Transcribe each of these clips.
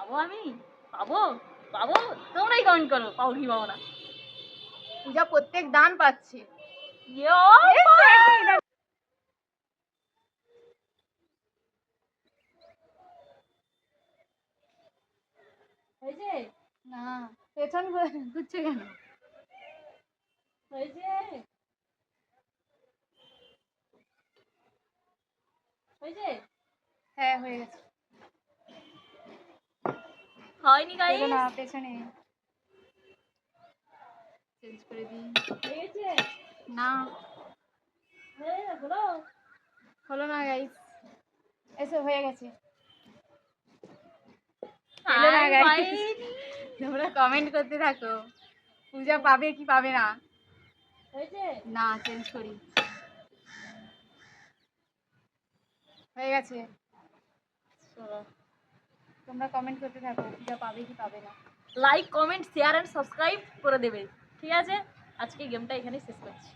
পাবো আমি? পাবো? পাবো? তোমরাই কমেন্ট করো, পাবো কি পাবো না। পূজা প্রত্যেক দান পাচ্ছে। হয়েছে? না, পেছন ঘুরছে কেন? হয়েছে? হয়েছে? হ্যাঁ, হয়ে গেছে। হয়নি গাইস। না, পেছনে চেঞ্জ করে দিই। হয়েছে? না, হলো? হলো না গাইস। এসে হয়ে গেছে। তোমরা কমেন্ট করতে থাকো, পূজা পাবে কি পাবে না। হয়েছে? না, চেঞ্জ করি। হয়ে গেছে। তোমরা কমেন্ট করতে থাকো, পূজা পাবে কি পাবে না। Like, comment, share and subscribe করে দেবে, ঠিক আছে? আজকে গেমটা এখানেই শেষ করছি।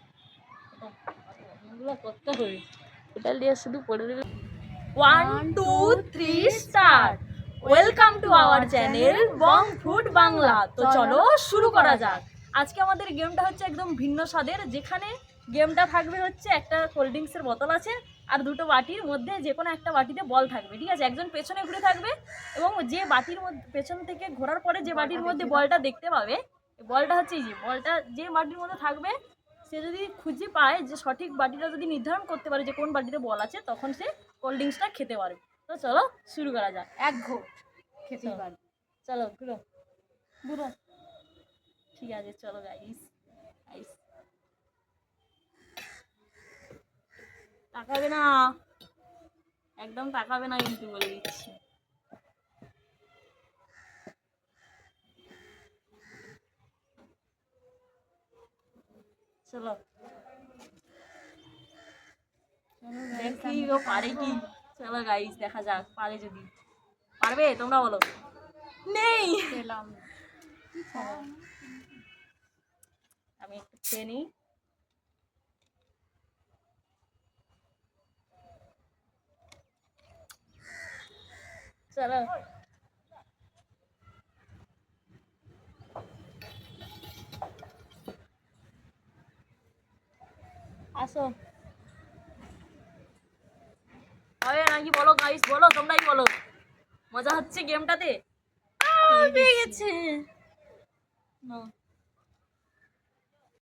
এগুলো করতে হবে, এটা দিয়ে শুধু পড়ে দেবে। 1 2 3 start. Welcome to our channel Bong food Bangla. তো চলো শুরু করা যাক। আজকে আমাদের গেমটা হচ্ছে একদম ভিন্ন স্বাদের, যেখানে গেমটা থাকবে হচ্ছে একটা কোল্ড ড্রিঙ্কসের বোতল আছে আর দুটো বাটির মধ্যে যে কোনো একটা বাটিতে বল থাকবে, ঠিক আছে? একজন পেছনে ঘুরে থাকবে এবং যে বাটির মধ্যে পেছন থেকে ঘোরার পরে যে বাটির মধ্যে বলটা দেখতে পাবে, বলটা হচ্ছে এই যে বলটা যে বাটির মধ্যে থাকবে, সে যদি খুঁজে পায় যে সঠিক বাটিটা যদি নির্ধারণ করতে পারে যে কোন বাটিতে বল আছে, তখন সে কোল্ড ড্রিঙ্কসটা খেতে পারবে। তো চলো শুরু করা যাক। এক ঘোট খেতেই পারবে। চলো ঘুরো ঘুরো, ঠিক আছে? চলো গাইস, গাইস তাকাবে না, একদম তাকাবে না কিন্তু, বলে দিচ্ছি। চলো দেখি ও পারে কি। চলো গাইস দেখা যাক, পারে যদি। পারবে? তোমরা বলো। নেই। পেলাম। আমি একটু খেয়ে নিই। চলো আসো। হবে নাকি বলো গাইস, বলো, তোমরাই বলো। মজা হচ্ছে গেমটাতে? পেয়ে গেছে।